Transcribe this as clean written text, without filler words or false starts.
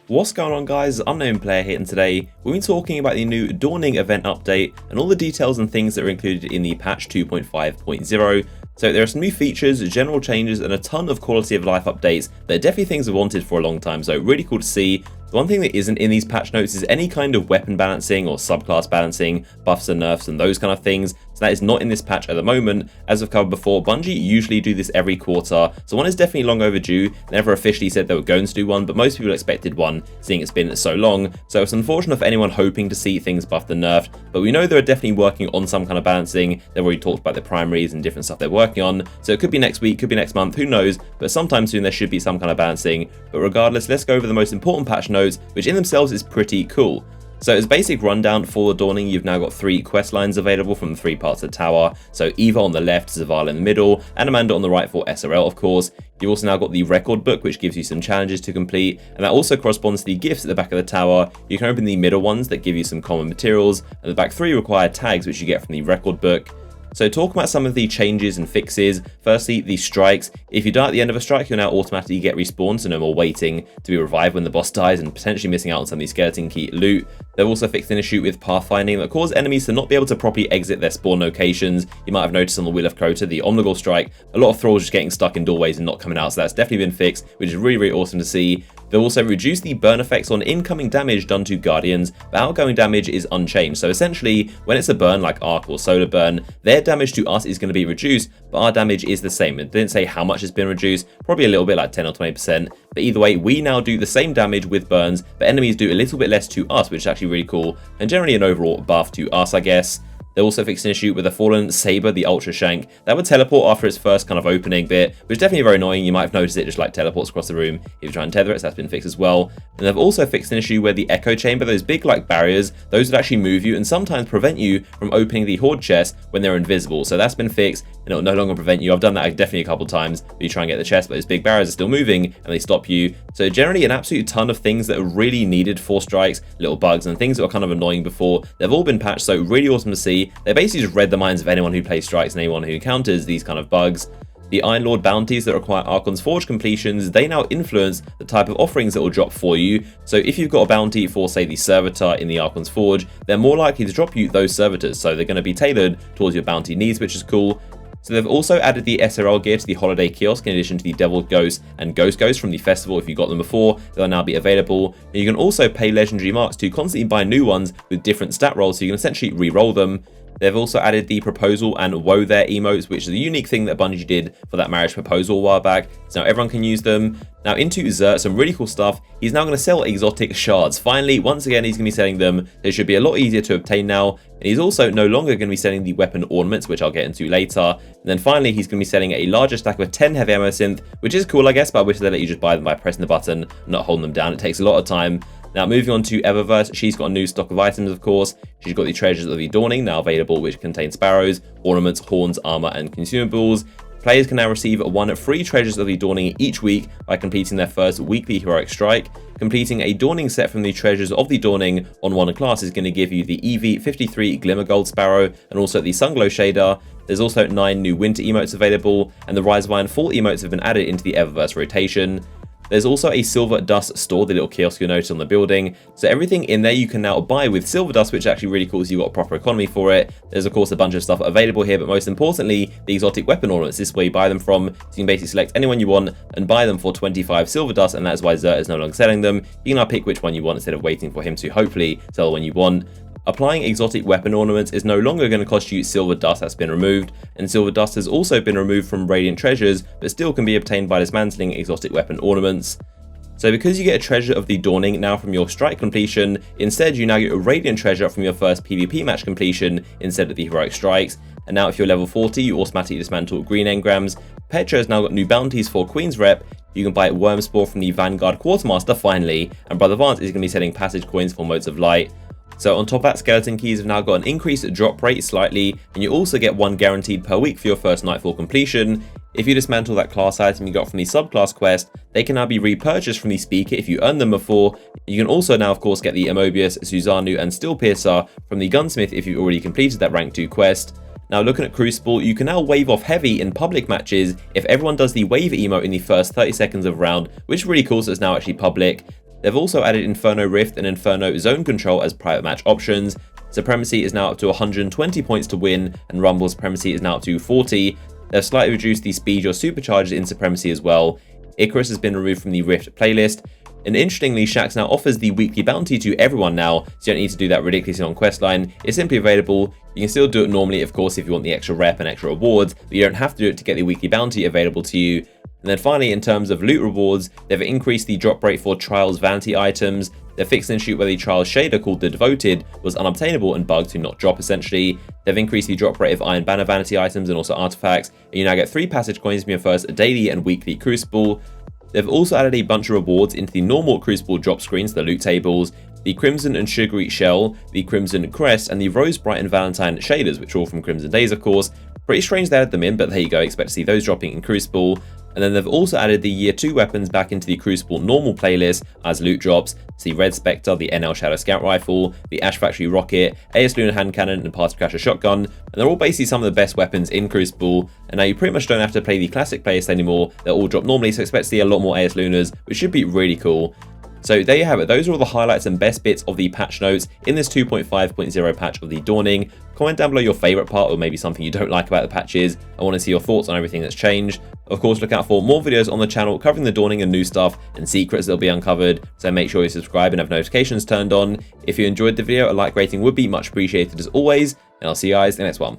What's going on, guys? Unknown Player here, and today we'll be talking about the new Dawning event update and all the details and things that are included in the patch 2.5.0. So there are some new features, general changes, and a ton of quality of life updates that are definitely things I've wanted for a long time, so really cool to see. The one thing that isn't in these patch notes is any kind of weapon balancing or subclass balancing, buffs and nerfs and those kind of things. So that is not in this patch at the moment. As I've covered before, Bungie usually do this every quarter, so one is definitely long overdue. They never officially said they were going to do one, but most people expected one, seeing it's been so long. So it's unfortunate for anyone hoping to see things buffed and nerfed, but we know they're definitely working on some kind of balancing. They've already talked about the primaries and different stuff they're working on, so it could be next week, could be next month, who knows, but sometime soon there should be some kind of balancing. But regardless, let's go over the most important patch notes, which in themselves is pretty cool. So as a basic rundown for the Dawning, you've now got 3 quest lines available from the 3 parts of the tower. So Eva on the left, Zavala in the middle, and Amanda on the right for SRL, of course. You've also now got the record book, which gives you some challenges to complete, and that also corresponds to the gifts at the back of the tower. You can open the middle ones that give you some common materials, and the back 3 require tags, which you get from the record book. So talking about some of the changes and fixes, firstly, the strikes. If you die at the end of a strike, you'll now automatically get respawned, so no more waiting to be revived when the boss dies and potentially missing out on some of the skeleton key loot. They've also fixed an issue with pathfinding that caused enemies to not be able to properly exit their spawn locations. You might have noticed on the Wheel of Crota, the Omnigor strike, a lot of thralls just getting stuck in doorways and not coming out, so that's definitely been fixed, which is really, really awesome to see. They'll also reduce the burn effects on incoming damage done to Guardians, but outgoing damage is unchanged. So essentially, when it's a burn like Arc or Solar Burn, their damage to us is going to be reduced, but our damage is the same. It didn't say how much it's been reduced, probably a little bit, like 10 or 20%. But either way, we now do the same damage with burns, but enemies do a little bit less to us, which is actually really cool, and generally an overall buff to us, I guess. They also fixed an issue with the Fallen Saber, the Ultra Shank. That would teleport after its first kind of opening bit, which is definitely very annoying. You might have noticed it just like teleports across the room if you try and tether it, so that's been fixed as well. And they've also fixed an issue where the Echo Chamber, those big like barriers, those would actually move you and sometimes prevent you from opening the Horde chest when they're invisible. So that's been fixed, and it'll no longer prevent you. I've done that definitely a couple times, where you try and get the chest, but those big barriers are still moving and they stop you. So generally an absolute ton of things that are really needed for strikes, little bugs and things that were kind of annoying before. They've all been patched, so really awesome to see. They basically just read the minds of anyone who plays strikes and anyone who encounters these kind of bugs. The Iron Lord bounties that require Archon's Forge completions, they now influence the type of offerings that will drop for you. So if you've got a bounty for, say, the Servitor in the Archon's Forge, they're more likely to drop you those servitors. So they're going to be tailored towards your bounty needs, which is cool. So they've also added the SRL gear to the Holiday Kiosk in addition to the Devil Ghost and Ghost from the festival. If you got them before, they'll now be available. And you can also pay legendary marks to constantly buy new ones with different stat rolls, so you can essentially re-roll them. They've also added the Proposal and Woe There emotes, which is a unique thing that Bungie did for that marriage proposal a while back. So now everyone can use them. Now into Xur, some really cool stuff. He's now going to sell exotic shards. Finally, once again, he's going to be selling them. They should be a lot easier to obtain now. And he's also no longer going to be selling the weapon ornaments, which I'll get into later. And then finally, he's going to be selling a larger stack of 10 heavy ammo synth, which is cool, I guess, but I wish they let you just buy them by pressing the button, not holding them down. It takes a lot of time. Now moving on to Eververse, she's got a new stock of items, of course. She's got the Treasures of the Dawning now available, which contain sparrows, ornaments, horns, armor, and consumables. Players can now receive 1 free Treasures of the Dawning each week by completing their first weekly heroic strike. Completing a Dawning set from the Treasures of the Dawning on one class is going to give you the EV53 Glimmer Gold Sparrow and also the Sunglow Shader. There's also 9 new winter emotes available, and the Rise of Iron Fall emotes have been added into the Eververse rotation. There's also a Silver Dust store, the little kiosk you'll notice on the building. So everything in there you can now buy with Silver Dust, which is actually really cool, so you've got a proper economy for it. There's of course a bunch of stuff available here, but most importantly, the exotic weapon ornaments. This is where you buy them from. So you can basically select anyone you want and buy them for 25 Silver Dust, and that's why Xur is no longer selling them. You can now pick which one you want instead of waiting for him to hopefully sell the one you want. Applying exotic weapon ornaments is no longer going to cost you Silver Dust. That's been removed, and Silver Dust has also been removed from Radiant Treasures, but still can be obtained by dismantling exotic weapon ornaments. So because you get a Treasure of the Dawning now from your strike completion, instead you now get a Radiant Treasure from your first PvP match completion instead of the heroic strikes. And now if you're level 40, you automatically dismantle green engrams. Petra has now got new bounties for Queen's Rep. You can buy Wormspore from the Vanguard Quartermaster finally, and Brother Vance is going to be selling passage coins for Modes of Light. So on top of that, skeleton keys have now got an increased drop rate slightly, and you also get 1 guaranteed per week for your first Nightfall completion. If you dismantle that class item you got from the subclass quest, they can now be repurchased from the speaker if you earned them before. You can also now of course get the Amobius, Susanoo and Steelpiercer from the gunsmith if you've already completed that rank 2 quest. Now looking at Crucible, you can now wave off heavy in public matches if everyone does the wave emote in the first 30 seconds of a round, which is really cool, so it's now actually public. They've also added Inferno Rift and Inferno Zone Control as private match options. Supremacy is now up to 120 points to win, and Rumble Supremacy is now up to 40. They've slightly reduced the speed or supercharges in Supremacy as well. Icarus has been removed from the Rift playlist. And interestingly, Shaxx now offers the weekly bounty to everyone now, so you don't need to do that ridiculously on questline. It's simply available. You can still do it normally, of course, if you want the extra rep and extra rewards, but you don't have to do it to get the weekly bounty available to you. And then finally, in terms of loot rewards, they've increased the drop rate for Trials vanity items. They've fixed an issue where the Trials shader called the Devoted was unobtainable and bugged to not drop essentially. They've increased the drop rate of Iron Banner vanity items and also artifacts, and you now get 3 passage coins from your first daily and weekly Crucible. They've also added a bunch of rewards into the normal Crucible drop screens, the loot tables, the Crimson and Sugary Shell, the Crimson Crest, and the Rose Bright and Valentine shaders, which are all from Crimson Days, of course. Pretty strange they added them in, but there you go, expect to see those dropping in Crucible. And then they've also added the Year 2 weapons back into the Crucible normal playlist as loot drops. It's the Red Spectre, the NL Shadow Scout Rifle, the Ash Factory Rocket, AS Lunar Hand Cannon, and Party Crasher Shotgun. And they're all basically some of the best weapons in Crucible. And now you pretty much don't have to play the classic playlist anymore. They're all dropped normally, so expect to see a lot more AS Lunars, which should be really cool. So there you have it. Those are all the highlights and best bits of the patch notes in this 2.5.0 patch of the Dawning. Comment down below your favorite part or maybe something you don't like about the patches. I want to see your thoughts on everything that's changed. Of course, look out for more videos on the channel covering the Dawning and new stuff and secrets that'll be uncovered. So make sure you subscribe and have notifications turned on. If you enjoyed the video, a like rating would be much appreciated as always. And I'll see you guys in the next one.